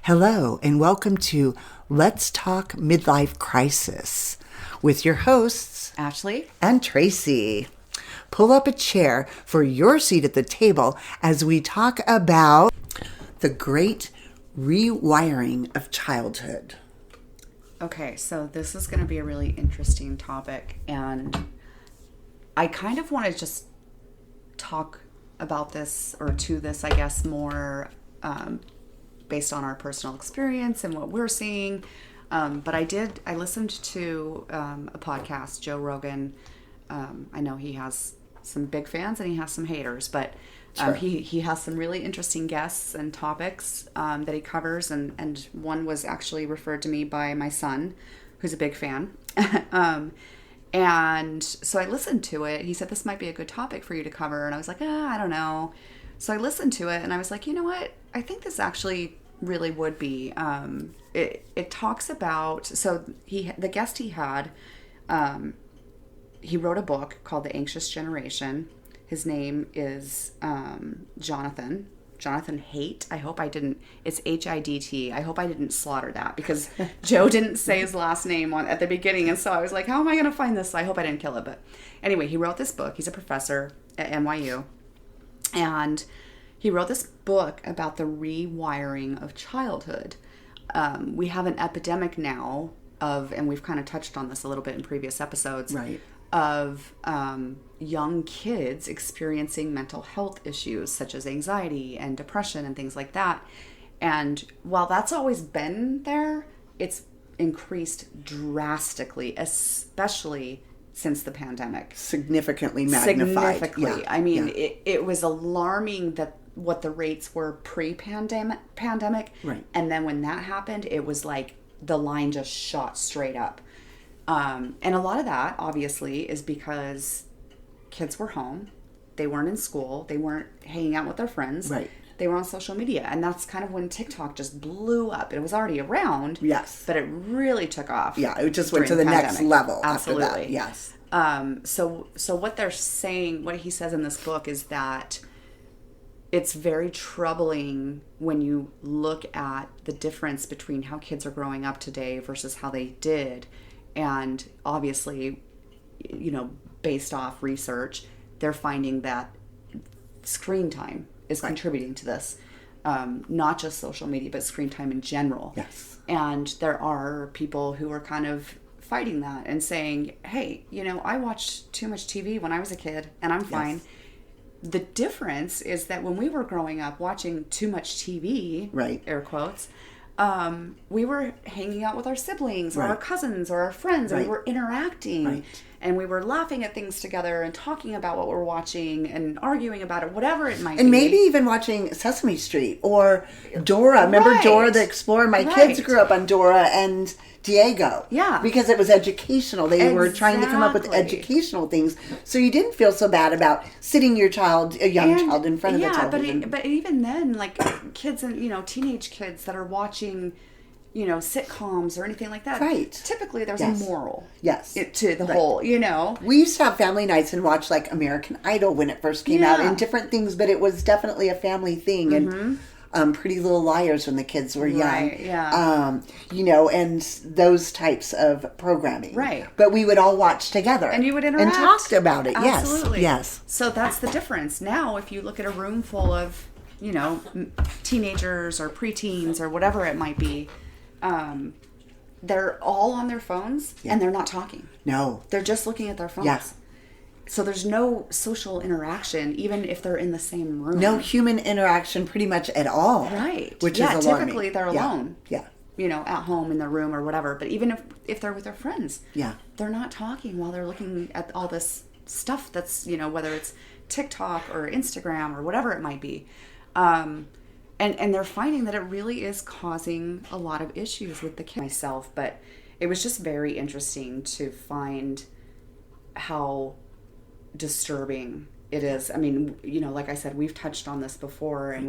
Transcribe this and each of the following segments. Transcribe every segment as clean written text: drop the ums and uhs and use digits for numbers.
Hello, and welcome to Let's Talk Midlife Crisis with your hosts, Ashley and Tracy. Pull up a chair for your seat at the table as we talk about the great rewiring of childhood. Okay, so this is going to be a really interesting topic, and I kind of want to just talk about this, or to this, I guess, more based on our personal experience and what we're seeing. But I listened to a podcast, Joe Rogan. I know he has some big fans and he has some haters, but Sure. he has some really interesting guests and topics that he covers, and one was actually referred to me by my son, who's a big fan. And so I listened to it. He said, this might be a good topic for you to cover. And I was like, I don't know. So I listened to it and I was like, you know what? I think this actually really would be. It talks about, so the guest he had, he wrote a book called The Anxious Generation. His name is Jonathan Haidt. I hope I didn't, it's Hiddt. I hope I didn't slaughter that, because Joe didn't say his last name at the beginning. And so I was like, how am I going to find this? I hope I didn't kill it. But anyway, he wrote this book. He's a professor at NYU. And he wrote this book about the rewiring of childhood. We have an epidemic now and we've kind of touched on this a little bit in previous episodes, Right. of young kids experiencing mental health issues such as anxiety and depression and things like that. And while that's always been there, it's increased drastically, especially since the pandemic. Significantly magnified. Significantly. Yeah. I mean, Yeah. it was alarming that what the rates were pre-pandemic. Right. And then when that happened, it was like the line just shot straight up. And a lot of that, obviously, is because kids were home. They weren't in school. They weren't hanging out with their friends. Right. They were on social media. And that's kind of when TikTok just blew up. It was already around. Yes. But it really took off. Yeah, it just went to during the next pandemic. level Absolutely. after that. Yes. So what they're saying, what he says in this book, is that it's very troubling when you look at the difference between how kids are growing up today versus how they did. And obviously, based off research, they're finding that screen time is contributing to this. Not just social media, but screen time in general. Yes. And there are people who are kind of fighting that and saying, hey, I watched too much TV when I was a kid and I'm fine. Yes. The difference is that when we were growing up watching too much TV, Right. air quotes, we were hanging out with our siblings or Right. our cousins or our friends, and Right. we were interacting, Right. and we were laughing at things together and talking about what we're watching and arguing about it, whatever it might be. And maybe even watching Sesame Street or Dora. Remember Right. Dora the Explorer? My kids Right. grew up on Dora and Diego. Yeah. Because it was educational. They were trying to come up with Exactly. educational things. So you didn't feel so bad about sitting a young child in front of the television. But even then, like kids and teenage kids that are watching, sitcoms or anything like that. Right. Typically, there's Yes. a moral. Yes. To the Right. whole. We used to have family nights and watch like American Idol when it first came out Yeah. and different things, but it was definitely a family thing. And Pretty Little Liars when the kids were young. Right, yeah. And those types of programming. Right. But we would all watch together. And you would interact. And talked about it. Absolutely. Yes. So that's the difference. Now, if you look at a room full of, teenagers or preteens or whatever it might be, they're all on their phones and they're not talking. No. They're just looking at their phones. Yes. So there's no social interaction, even if they're in the same room. No human interaction pretty much at all. Right. Which is alarming. Typically they're alone. Yeah. At home in their room or whatever. But even if they're with their friends, Yeah. they're not talking while they're looking at all this stuff that's, whether it's TikTok or Instagram or whatever it might be. And they're finding that it really is causing a lot of issues with the kids. Myself, but it was just very interesting to find how disturbing It is. I mean, like I said, we've touched on this before, and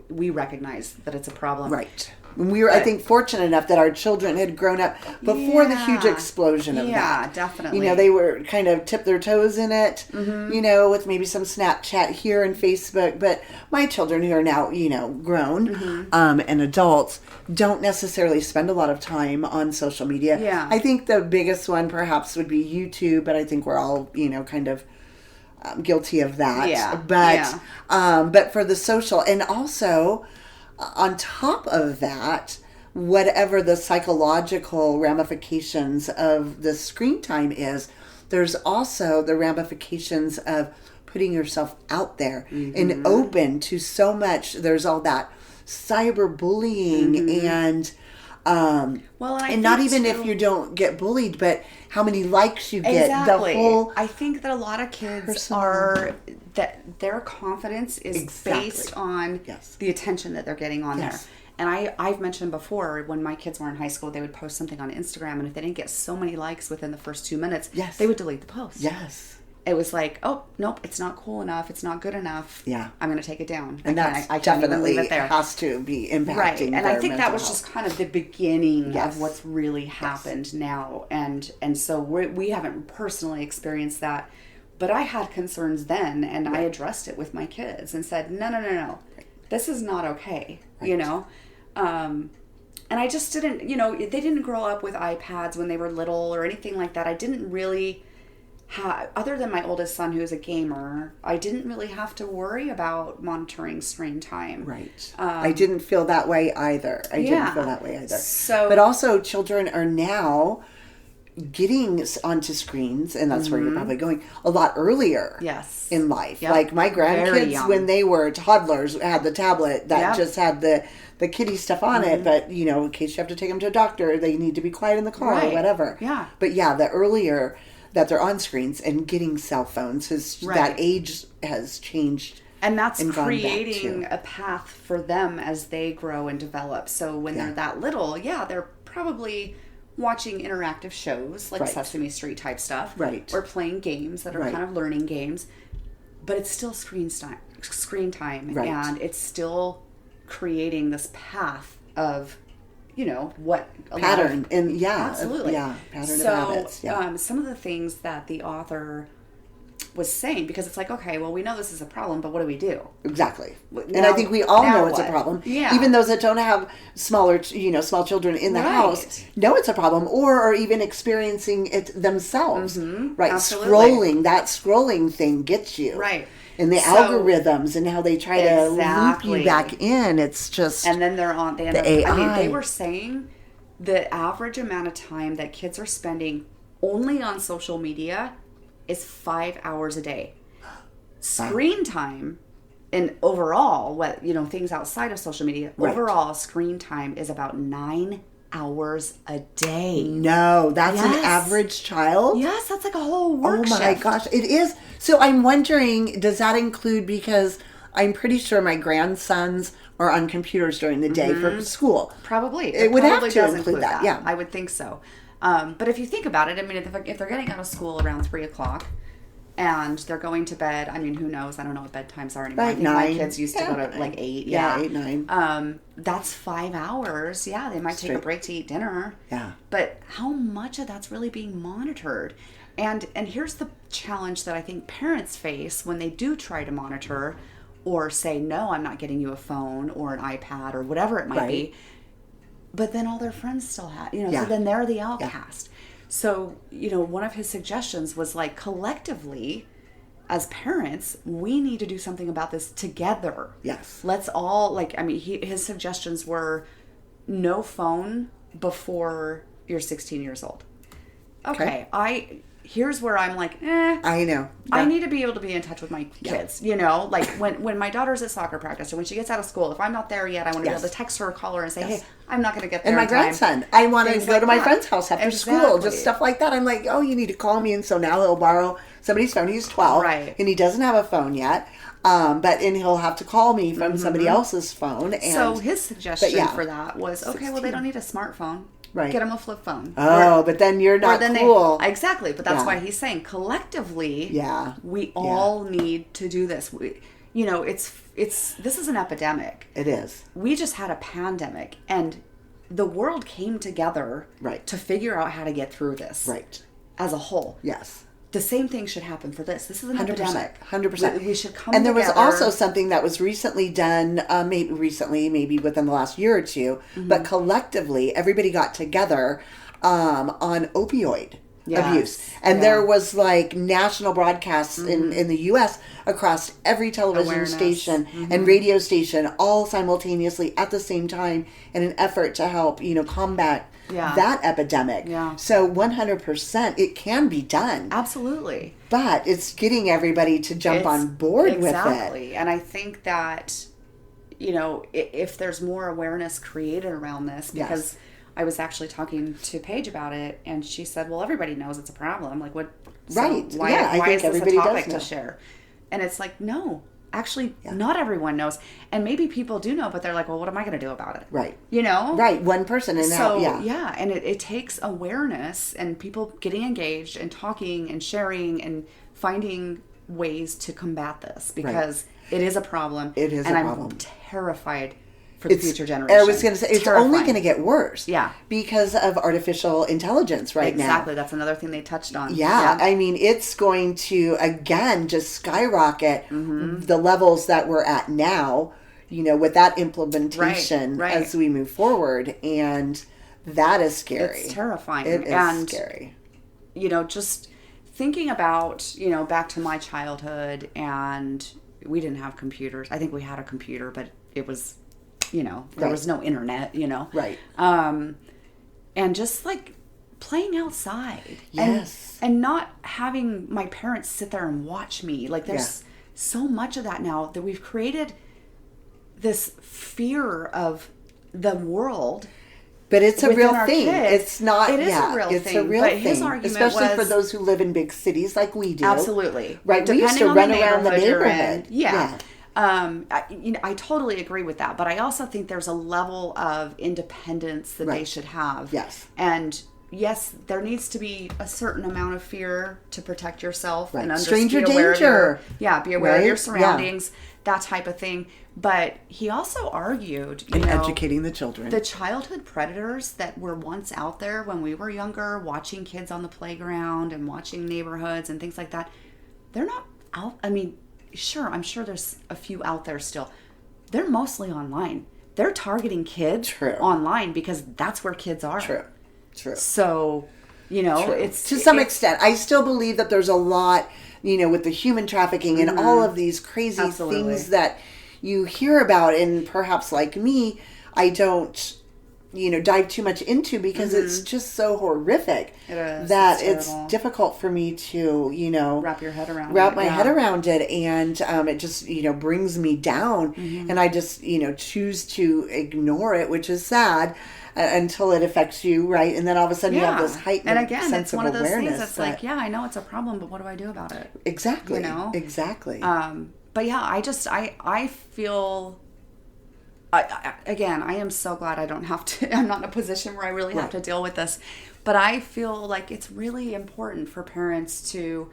we recognize that it's a problem. Right. We were, I think, fortunate enough that our children had grown up before the huge explosion of that. Yeah, definitely. They were kind of tipped their toes in it, with maybe some Snapchat here and Facebook. But my children, who are now, grown and adults, don't necessarily spend a lot of time on social media. Yeah. I think the biggest one perhaps would be YouTube, but I think we're all, kind of guilty of that. Yeah. But for the social, and also on top of that, whatever the psychological ramifications of the screen time is, there's also the ramifications of putting yourself out there and open to so much. There's all that cyberbullying and not even if you don't get bullied, but how many likes you get. Exactly. The whole I think that a lot of kids that their confidence is based on the attention that they're getting on there. And I've mentioned before, when my kids were in high school, they would post something on Instagram, and if they didn't get so many likes within the first 2 minutes, they would delete the post. Yes. It was like, oh, nope, it's not cool enough. It's not good enough. Yeah. I'm going to take it down. And I definitely leave it there. Has to be impacting right. And I think that was health. just kind of the beginning of what's really happened now. And so we haven't personally experienced that. But I had concerns then, and I addressed it with my kids and said, no. Right. This is not okay, And I just didn't, they didn't grow up with iPads when they were little or anything like that. I didn't really other than my oldest son, who's a gamer, I didn't really have to worry about monitoring screen time. Right. I didn't feel that way either. So, but also, children are now getting onto screens, and that's where you're probably going, a lot earlier in life. Yep. Like my grandkids, when they were toddlers, had the tablet that just had the kiddie stuff on it, but, in case you have to take them to a doctor, they need to be quiet in the car or whatever. Yeah. But the earlier that they're on screens and getting cell phones, that age has changed. And that's creating a path for them as they grow and develop. So when they're that little, they're probably watching interactive shows like Sesame Street type stuff. Right. Or playing games that are kind of learning games. But it's still screen time. Right. And it's still creating this path of what pattern absolutely pattern of habits. Some of the things that the author was saying, because it's like, okay, well, we know this is a problem, but what do we do? Exactly. And I think we all know it's a problem. Yeah. Even those that don't have small children in the house know it's a problem, or are even experiencing it themselves. Right. Absolutely. That scrolling thing gets you. Right. And the algorithms and how they try to loop you back in. It's just... And then they end up... AI. I mean, they were saying the average amount of time that kids are spending only on social media is 5 hours a day. Screen time, and overall, things outside of social media, overall screen time is about 9 hours a day. No, that's an average child? Yes, that's like a whole work shift. Oh my gosh, it is. So I'm wondering, does that include, because I'm pretty sure my grandsons are on computers during the day for school. Probably. It would have to include that. Yeah. I would think so. But if you think about it, I mean, if they're getting out of school around 3 o'clock, and they're going to bed, I mean, who knows? I don't know what bedtimes are anymore. Like I think 9. my kids used to go to like 8. Yeah, 8, 9. That's 5 hours. Yeah, they might take a break to eat dinner. Yeah. But how much of that's really being monitored? And here's the challenge that I think parents face when they do try to monitor or say, no, I'm not getting you a phone or an iPad or whatever it might be. But then all their friends still have, so then they're the outcast. So, one of his suggestions was like, collectively, as parents, we need to do something about this together. Yes. Let's all, his suggestions were no phone before you're 16 years old. Okay. Here's where I'm like, I know. Yeah. I need to be able to be in touch with my kids, like when my daughter's at soccer practice or when she gets out of school, if I'm not there yet, I want to be able to text her or call her and say, hey, I'm not going to get there. And my grandson, I want to go to my friend's house after school, just stuff like that. I'm like, oh, you need to call me. And so now he'll borrow somebody's phone. He's 12 and he doesn't have a phone yet. And he'll have to call me from somebody else's phone. And so his suggestion for that was, okay, well, they don't need a smartphone. Right. Get them a flip phone. Oh, but then you're not cool. Exactly. But that's why he's saying collectively, we all need to do this. This is an epidemic. It is. We just had a pandemic, and the world came together to figure out how to get through this. Right. As a whole. Yes. The same thing should happen for this. This is an 100%, epidemic. 100%. We should come and there together. was also something that was recently done, maybe within the last year or two, but collectively, everybody got together on opioid abuse. And there was like national broadcasts in the U.S. across every television station and radio station all simultaneously at the same time in an effort to help, combat that epidemic. Yeah. So 100% it can be done. Absolutely. But it's getting everybody to jump on board with it. Exactly. And I think that, if there's more awareness created around this, because I was actually talking to Paige about it, and she said, well, everybody knows it's a problem. Like, what? Right. So why is this a topic to share? And it's like, no. Actually, not everyone knows. And maybe people do know, but they're like, well, what am I going to do about it? Right. Right. One person. And and it takes awareness and people getting engaged and talking and sharing and finding ways to combat this, because it is a problem. It is a problem. And I'm terrified for the future generation. I was going to say, it's only going to get worse. Yeah. Because of artificial intelligence now. Exactly. That's another thing they touched on. Yeah. I mean, it's going to, again, just skyrocket the levels that we're at now, with that implementation as we move forward. And that is scary. It's terrifying. It is scary. Just thinking about, back to my childhood, and we didn't have computers. I think we had a computer, but it was... there was no internet, Right. And just like playing outside. Yes. And not having my parents sit there and watch me. Like there's so much of that now that we've created this fear of the world. But it's a real thing. Kids. It's not. It is a real thing. It's a real but thing. His argument especially was, for those who live in big cities like we do. Absolutely. Right. We used to run around the neighborhood. Yeah. I totally agree with that, but I also think there's a level of independence that they should have. Yes. And yes, there needs to be a certain amount of fear to protect yourself and stranger be aware danger. Be aware of your surroundings, that type of thing. But he also argued, educating the children. The childhood predators that were once out there when we were younger, watching kids on the playground and watching neighborhoods and things like that, they're not out. I mean, sure, I'm sure there's a few out there still. They're mostly online. They're targeting kids online because that's where kids are. True. So, it's... To some extent. I still believe that there's a lot, with the human trafficking and all of these crazy things that you hear about. And perhaps like me, I don't... dive too much into because it's just so horrific that it's difficult for me to, wrap your head around my head around it. And it just, brings me down and I just, choose to ignore it, which is sad until it affects you. Right. And then all of a sudden you have this heightened and again, sense it's one of those awareness. Things that's like, I know it's a problem, but what do I do about it? Exactly. Exactly. But yeah, I feel... Again, I am so glad I don't have to, I'm not in a position where I really have to deal with this. But I feel like it's really important for parents to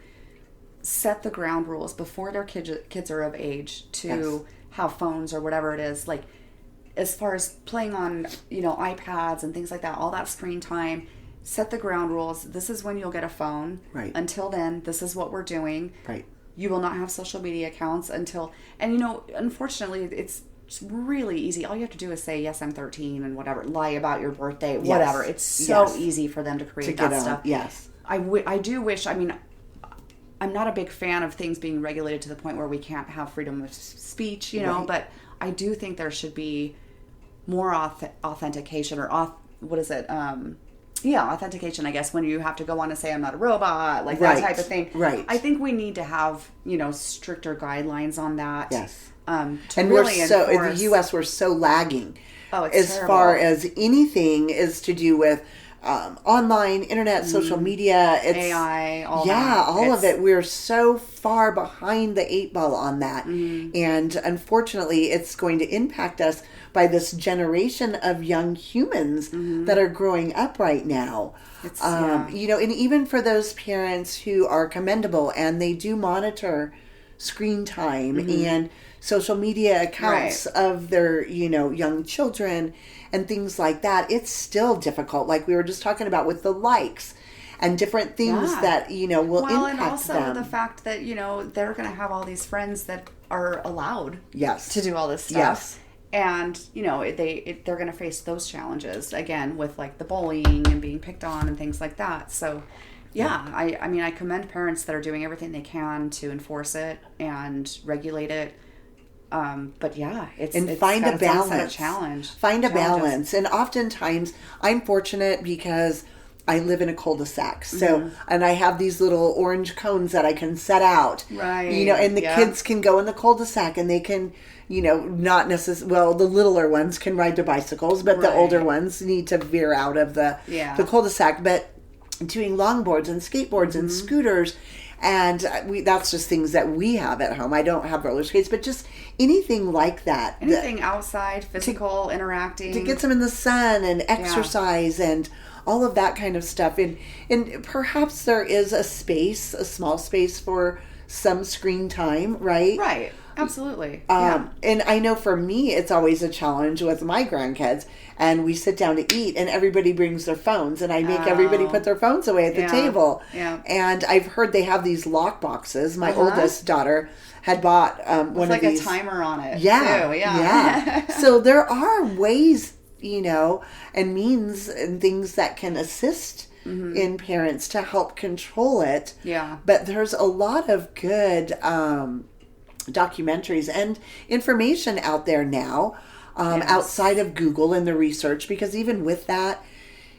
set the ground rules before their kids are of age to have phones or whatever it is. Like, as far as playing on, iPads and things like that, all that screen time, set the ground rules. This is when you'll get a phone. Right. Until then, this is what we're doing. Right. You will not have social media accounts until, and unfortunately, it's really easy. All you have to do is say, yes, I'm 13 and whatever. Lie about your birthday, whatever. It's so easy for them to create that stuff. Yes. I do wish, I'm not a big fan of things being regulated to the point where we can't have freedom of speech, but I do think there should be more authentication or authentication, I guess, when you have to go on and say, I'm not a robot, like that type of thing. Right. I think we need to have, stricter guidelines on that. Yes. And really in the U.S. we're so lagging as far as anything is to do with online, internet, social media. It's, AI, all that. Yeah, all of it. We're so far behind the 8 ball on that. And unfortunately, it's going to impact us by this generation of young humans that are growing up right now. You know, and even for those parents who are commendable and they do monitor screen time and social media accounts of their, you know, young children and things like that, it's still difficult. Like we were just talking about with the likes and different things that, you know, will impact them. And also the fact that, you know, they're going to have all these friends that are allowed to do all this stuff. Yes. And, you know, they're going to face those challenges, again, with, like, the bullying and being picked on and things like that. So, I mean, I commend parents that are doing everything they can to enforce it and regulate it. But, it's find a balance. Challenge. Find a balance. And oftentimes, I'm fortunate because I live in a cul-de-sac. So, and I have these little orange cones that I can set out. Right. You know, and the kids can go in the cul-de-sac and they can, you know, not necessarily, well, the littler ones can ride their bicycles, but the older ones need to veer out of the cul-de-sac. But doing longboards and skateboards and scooters, and that's just things that we have at home. I don't have roller skates, but just anything like that. Anything outside, physical, interacting. To get them in the sun and exercise and all of that kind of stuff. And perhaps there is a small space for some screen time, right? Right. Absolutely. And I know for me, it's always a challenge with my grandkids. And we sit down to eat and everybody brings their phones. And I make everybody put their phones away at the table. Yeah. And I've heard they have these lock boxes. My oldest daughter had bought one of these. It's like a timer on it. Yeah. Too. Yeah. So there are ways, you know, and means and things that can assist in parents to help control it. Yeah. But there's a lot of good documentaries and information out there now outside of Google and the research, because even with that,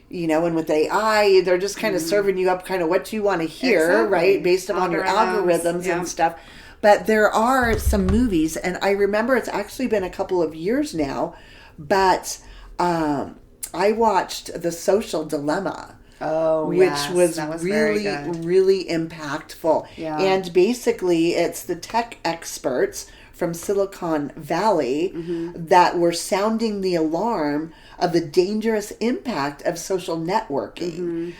you know, and with AI, they're just kind of serving you up kind of what you want to hear, right? Based upon your algorithms and stuff. But there are some movies, and I remember it's actually been a couple of years now, but I watched The Social Dilemma. Which was really, really impactful. Yeah. And basically, it's the tech experts from Silicon Valley that were sounding the alarm of the dangerous impact of social networking,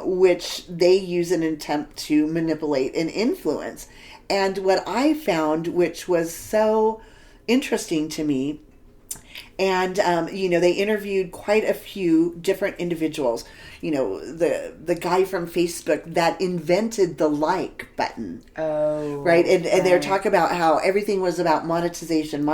which they use in an attempt to manipulate and influence. And what I found, which was so interesting to me, and, you know, they interviewed quite a few different individuals. You know, the guy from Facebook that invented the like button. Oh. Right? And they're talking about how everything was about monetization.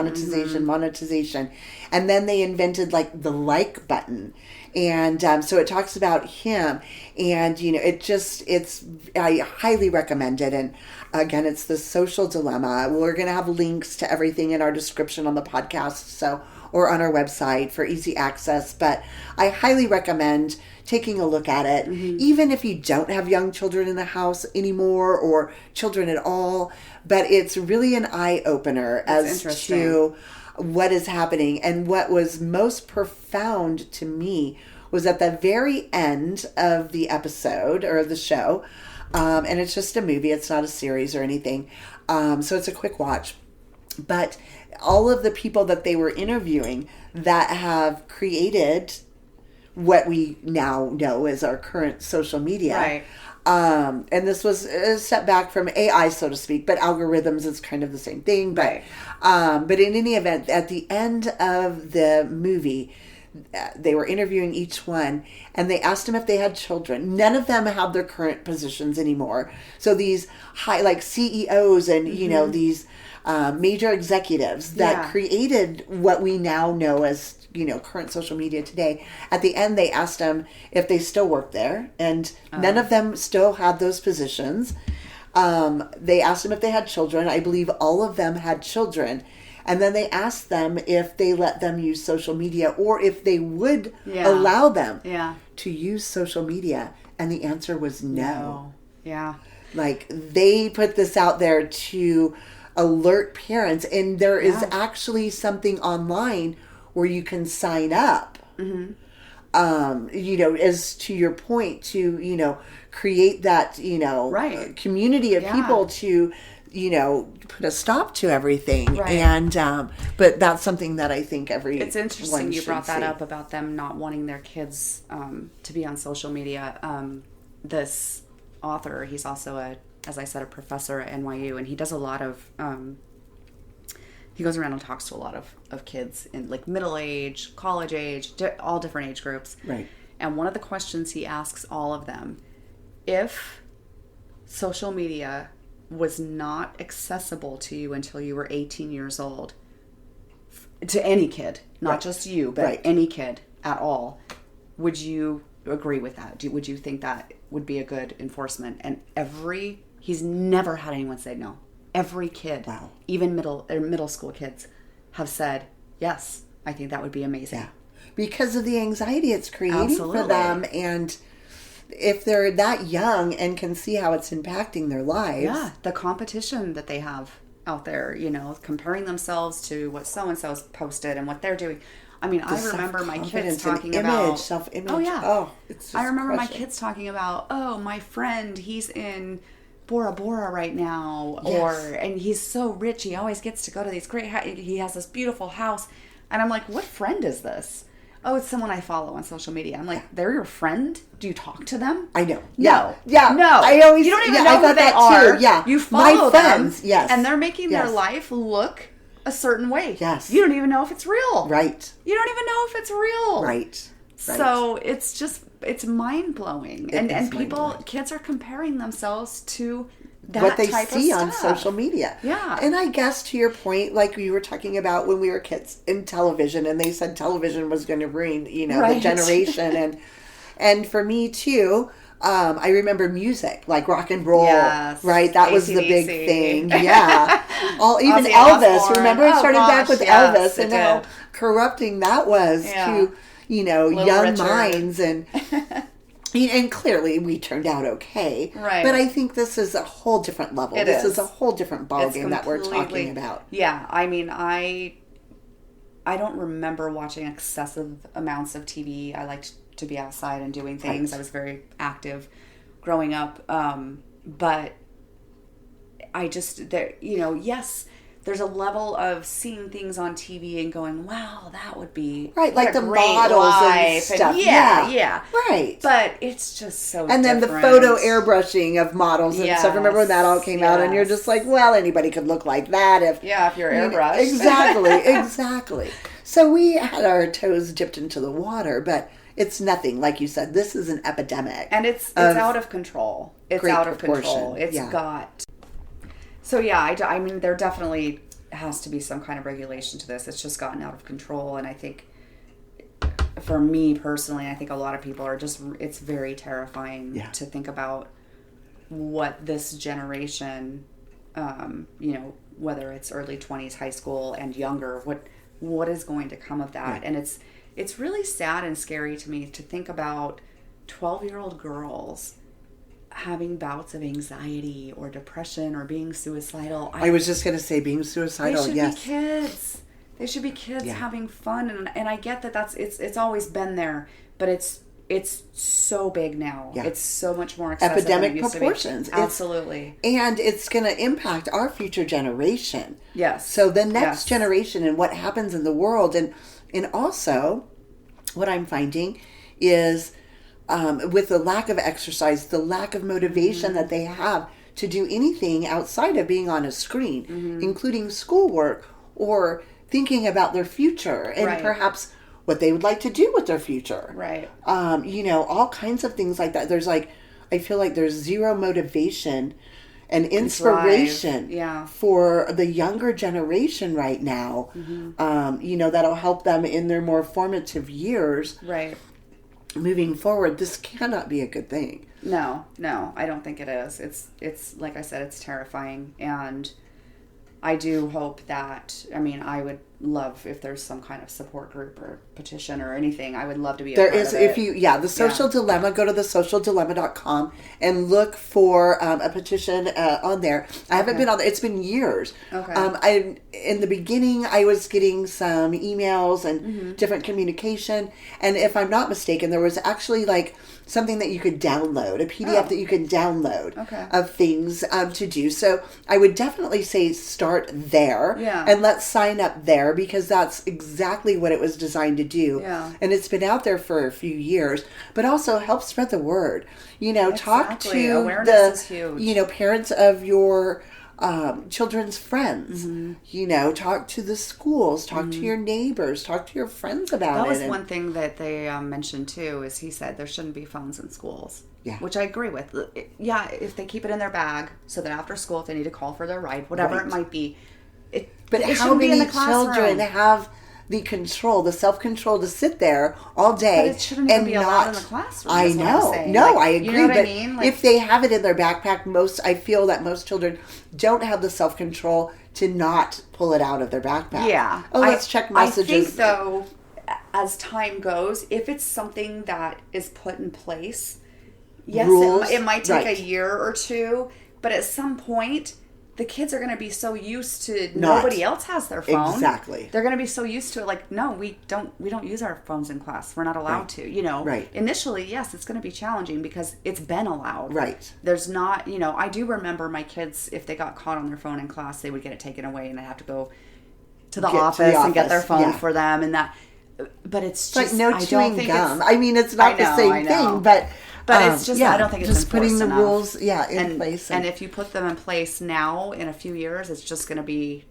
And then they invented, like, the like button. And so it talks about him. And, you know, I highly recommend it. And again, it's The Social Dilemma. We're going to have links to everything in our description on the podcast, or on our website for easy access. But I highly recommend taking a look at it, even if you don't have young children in the house anymore or children at all. But it's really an eye-opener as to what is happening. And what was most profound to me was at the very end of the episode or the show, and it's just a movie, it's not a series or anything, so it's a quick watch. But all of the people that they were interviewing that have created what we now know as our current social media. Right. And this was a step back from AI, so to speak, but algorithms is kind of the same thing. But, but in any event, at the end of the movie, they were interviewing each one, and they asked them if they had children. None of them have their current positions anymore. So these high, like CEOs and, you know, these major executives that created what we now know as, you know, current social media today. At the end, they asked them if they still work there, and none of them still had those positions. They asked them if they had children. I believe all of them had children. And then they asked them if they let them use social media or if they would allow them to use social media. And the answer was no. Yeah. Like, they put this out there to alert parents, and there is actually something online where you can sign up as to your point, to, create that, Right. community of Yeah. people to, put a stop to everything. Right. And, but that's something that I think It's interesting you brought that see. up about them not wanting their kids to be on social media. This author, he's also as I said, a professor at NYU, and he does a lot of, he goes around and talks to a lot of kids in like middle age, college age, all different age groups. Right. And one of the questions he asks all of them, if social media was not accessible to you until you were 18 years old, to any kid, not Right. just you, but Right. any kid at all, would you agree with that? Would you think that would be a good enforcement? And he's never had anyone say no. Every kid, Wow. even middle school kids, have said, yes, I think that would be amazing. Yeah. Because of the anxiety it's creating Absolutely. for them. And if they're that young and can see how it's impacting their lives. Yeah, the competition that they have out there, comparing themselves to what so-and-so's posted and what they're doing. I mean, I remember my kids talking about... Self-image. Oh, yeah. Oh, it's just I remember my crushing. kids talking about, oh, my friend, he's in Bora Bora right now. Yes. And he's so rich, he always gets to go to these he has this beautiful house. And I'm like, what friend is this? Oh, it's someone I follow on social media. I'm like, they're your friend? Do you talk to them? I know. No. Yeah. No. I always, you don't even I know who thought they that are. Too. Yeah. You follow My friends, them. yes. And they're making their Yes. life look a certain way. Yes. You don't even know if it's real. Right. You don't even know if it's real. Right. So it's mind blowing. And people, mind-blowing. kids are comparing themselves to that What they type see of on stuff. social media. Yeah. And I guess to your point, like we were talking about when we were kids in television, and they said television was going to ruin, the Right. generation. And for me too, I remember music, like rock and roll, Yes. right? That was the big AC/DC. thing. Yeah. Even Ozzy Elvis. Osbourne. Remember it started back gosh, with yes, Elvis it and how did. corrupting that was Yeah. to, Little young Richard. minds. And clearly we turned out okay. Right. But I think this is a whole different level. This is a whole different ballgame that we're talking about. Yeah. I mean, I don't remember watching excessive amounts of TV. I liked to be outside and doing things. Right. I was very active growing up. But I just, yes, there's a level of seeing things on TV and going, wow, that would be Right, like what a the great models and life. stuff. Yeah. Right. But it's just so And then different. the photo airbrushing of models and stuff. Remember when that all came out? And you're Yes. just like, well, anybody could look like that if you're airbrushed. Exactly. So we had our toes dipped into the water, but it's nothing. Like you said, this is an epidemic. And it's out of control. It's great out of proportion. control. It's Yeah. got... So yeah, I mean, there definitely has to be some kind of regulation to this. It's just gotten out of control. And I think, for me personally, I think a lot of people are just... It's very terrifying to think about what this generation, whether it's early 20s, high school, and younger, what is going to come of that. Right. And it's really sad and scary to me to think about 12-year-old girls having bouts of anxiety or depression or being suicidal. I was just going to say being suicidal, They should yes. be kids. They should be kids having fun. And I get that it's always been there, but it's so big now. Yeah. It's so much more excessive than it Epidemic used to be. proportions. Absolutely. And it's going to impact our future generation. Yes. So the next generation and what happens in the world. And also, what I'm finding is with the lack of exercise, the lack of motivation that they have to do anything outside of being on a screen, including schoolwork or thinking about their future and perhaps what they would like to do with their future. Right. All kinds of things like that. I feel like there's zero motivation and inspiration for the younger generation right now, that'll help them in their more formative years. Right. Moving forward, this cannot be a good thing. No, I don't think it is. It's like I said, it's terrifying. And I do hope that, I love if there's some kind of support group or petition or anything. I would love to be a There part is, of if it. you, the social dilemma, go to thesocialdilemma.com and look for a petition on there. I haven't been on there. It's been years. Okay. In the beginning, I was getting some emails and different communication. And if I'm not mistaken, there was actually like something that you could download, a PDF that you can download of things to do. So I would definitely say start there and let's sign up there, because that's exactly what it was designed to do. Yeah. And it's been out there for a few years, but also help spread the word. Talk to Awareness is huge. Parents of your children's friends. Talk to the schools, talk to your neighbors, talk to your friends about it. That was one thing that they mentioned too, is he said there shouldn't be phones in schools. Yeah. Which I agree with. Yeah, if they keep it in their bag so that after school, if they need to call for their ride, whatever it might be, but it how be in many the classroom. children have the control, the self-control to sit there all day? But it shouldn't even be allowed in the classroom. I know. I agree. You know what but I mean? If they have it in their backpack, I feel that most children don't have the self-control to not pull it out of their backpack. Yeah. Let's check messages. I think, though, as time goes, if it's something that is put in place, yes, rules, it might take a year or two, but at some point, the kids are going to be so used to nobody else has their phone. Exactly. They're going to be so used to it. Like, no, we don't use our phones in class. We're not allowed to. Right. Initially, yes, it's going to be challenging because it's been allowed. Right. There's not. I do remember my kids, if they got caught on their phone in class, they would get it taken away, and I have to go to the office and get their phone for them, and that. But it's just like no chewing gum. I mean, it's not the same thing, but it's just I don't think it's just putting the enough. rules in place. And if you put them in place now, in a few years, it's just going to be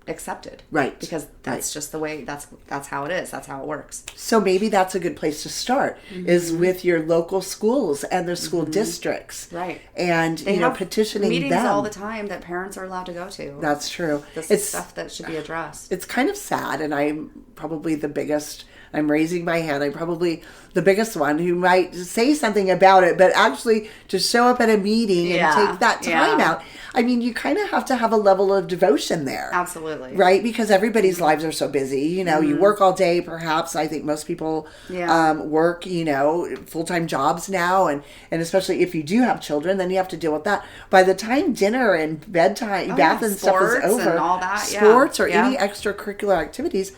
accepted, right? Because that's just the way. That's how it is. That's how it works. So maybe that's a good place to start is with your local schools and their school districts, right? And they have petitioning meetings them all the time that parents are allowed to go to. That's true. It's stuff that should be addressed. It's kind of sad, and I'm probably the biggest. I'm raising my hand. I'm probably the biggest one who might say something about it, but actually to show up at a meeting and take that time out. I mean, you kind of have to have a level of devotion there. Absolutely. Right? Because everybody's lives are so busy. You work all day, perhaps. I think most people work, full-time jobs now. And especially if you do have children, then you have to deal with that. By the time dinner and bedtime, bath and stuff is over, and all that, sports or any extracurricular activities,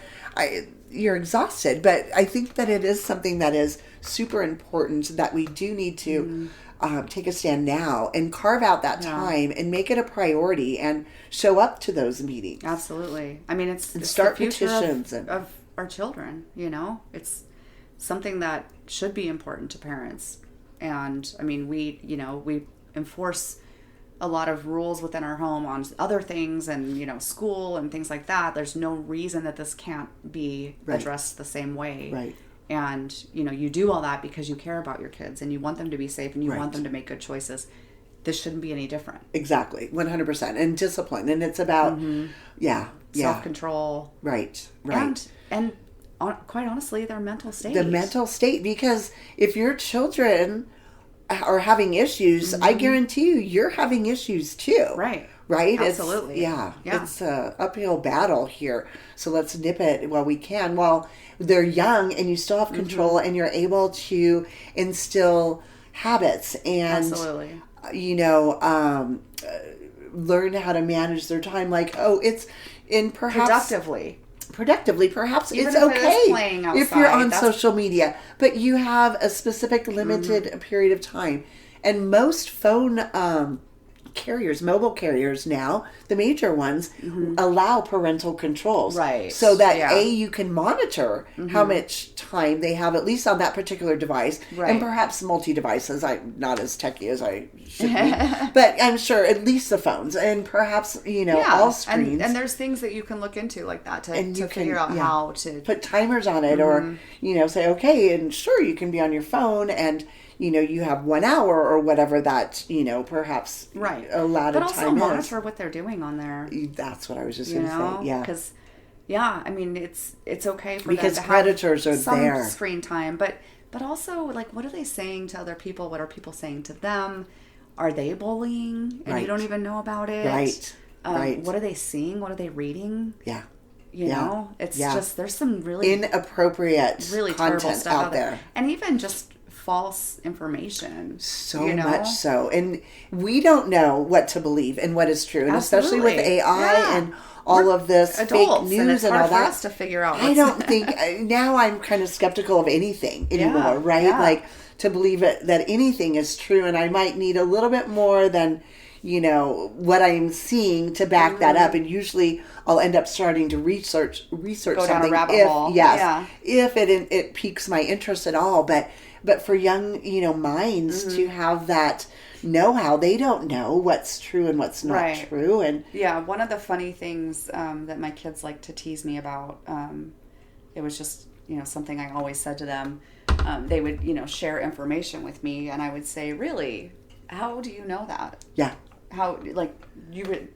you're exhausted. But I think that it is something that is super important that we do need to take a stand now and carve out that time and make it a priority and show up to those meetings. Absolutely. I mean, it's start the future petitions of our children. It's something that should be important to parents. And I mean, we enforce a lot of rules within our home on other things and, school and things like that. There's no reason that this can't be addressed the same way. Right. And, you do all that because you care about your kids and you want them to be safe and you want them to make good choices. This shouldn't be any different. Exactly. 100%. And discipline. And it's about, self-control. Right. And quite honestly, their mental state. The mental state. Because if your children are having issues, I guarantee you're having issues too. Right. Right? Absolutely. It's an uphill battle here. So let's nip it while we can. While they're young and you still have control and you're able to instill habits and, absolutely. Learn how to manage their time. Like, it's in perhaps... Productively, perhaps even it's okay if you're on social media, but you have a specific limited period of time. And most phone mobile carriers now, the major ones, allow parental controls. Right. So that you can monitor how much time they have, at least on that particular device. Right. And perhaps multi-devices. I'm not as techy as I should be. But I'm sure at least the phones and perhaps, all screens. And there's things that you can look into like that to figure out how to put timers on it or, say, okay, and sure, you can be on your phone and you have 1 hour or whatever that, perhaps allotted time is. But also monitor what they're doing on there. That's what I was just going to say, yeah. Because, I mean, it's okay for because them to predators have are some there. Screen time, but also, like, what are they saying to other people? What are people saying to them? Are they bullying and you don't even know about it? Right. What are they seeing? What are they reading? Yeah. You know, it's just, there's some really inappropriate really terrible content stuff out there. And even just false information. So much so. And we don't know what to believe and what is true. And especially with AI and all of this adults, fake news and all that. for us to figure out. I don't think, now I'm kind of skeptical of anything anymore, right? Yeah. Like, to believe that anything is true. And I might need a little bit more than, you know, what I'm seeing to back that up. And usually I'll end up starting to research Go something. down a rabbit hole. If it piques my interest at all. But for young, you know, minds to have that know-how, they don't know what's true and what's not true. And one of the funny things that my kids like to tease me about, it was just, you know, something I always said to them. They would, you know, share information with me, and I would say, really, how do you know that? Yeah. How, like,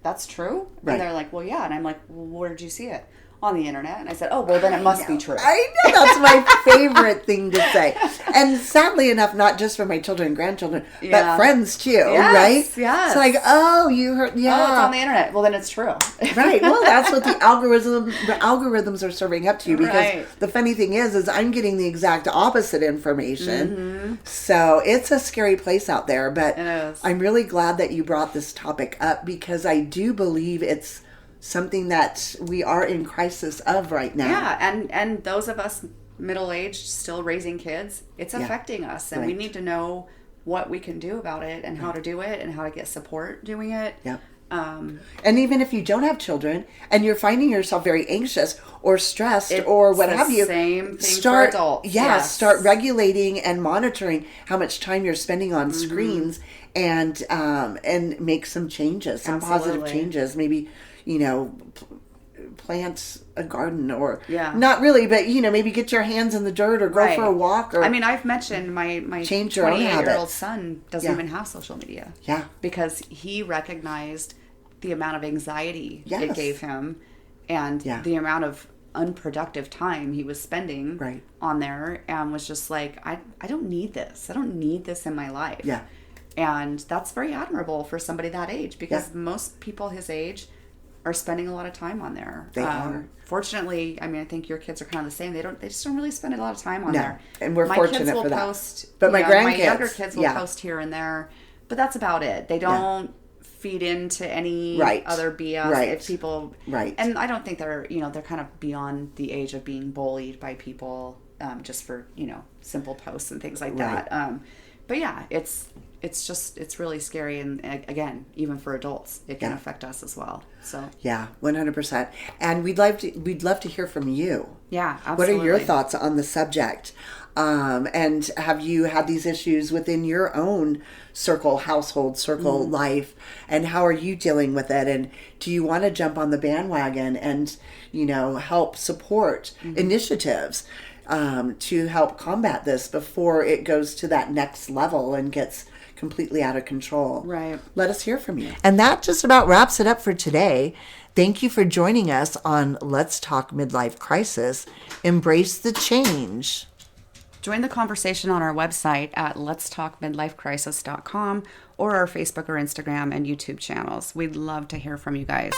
that's true? Right. And they're like, well, yeah. And I'm like, well, where did you see it? On the internet. And I said, oh, well, then it must be true. I know. That's my favorite thing to say. And sadly enough, not just for my children and grandchildren, but friends too, right? Yes. It's like, oh, you heard, Oh, it's on the internet. Well, then it's true. Right. Well, that's what the algorithms are serving up to you, because the funny thing is I'm getting the exact opposite information. So it's a scary place out there, but it is. I'm really glad that you brought this topic up, because I do believe it's something that we are in crisis of right now. Yeah, and those of us middle-aged still raising kids, it's affecting us, and we need to know what we can do about it, and how to do it, and how to get support doing it. Yeah. And even if you don't have children and you're finding yourself very anxious or stressed or what have you, same thing for adults. Start regulating and monitoring how much time you're spending on screens, and make some changes, some positive changes. Maybe, you know, plant a garden, or not really, but, you know, maybe get your hands in the dirt, or go for a walk. Or I mean, I've mentioned my 28-year-old son doesn't even have social media. Yeah. Because he recognized the amount of anxiety it gave him, and the amount of unproductive time he was spending on there, and was just like, I don't need this. I don't need this in my life. Yeah. And that's very admirable for somebody that age, because most people his age are spending a lot of time on there. They are. Fortunately, I mean, I think your kids are kind of the same. They just don't really spend a lot of time on there. And we're fortunate for that. Post, but my grandkids, my younger kids will post here and there, but that's about it. They don't feed into any other BS. If people, and I don't think they're, you know, they're kind of beyond the age of being bullied by people just for, you know, simple posts and things like that. But yeah, it's really scary, and again, even for adults, it can affect us as well. So 100%. And we'd love to hear from you. Yeah, absolutely. What are your thoughts on the subject? And have you had these issues within your own household circle life? And how are you dealing with it? And do you want to jump on the bandwagon and, you know, help support initiatives to help combat this before it goes to that next level and gets completely out of control? Right. Let us hear from you. And that just about wraps it up for today. Thank you for joining us on Let's Talk Midlife Crisis. Embrace the change. Join the conversation on our website at letstalkmidlifecrisis.com, or our Facebook or Instagram and YouTube channels. We'd love to hear from you guys.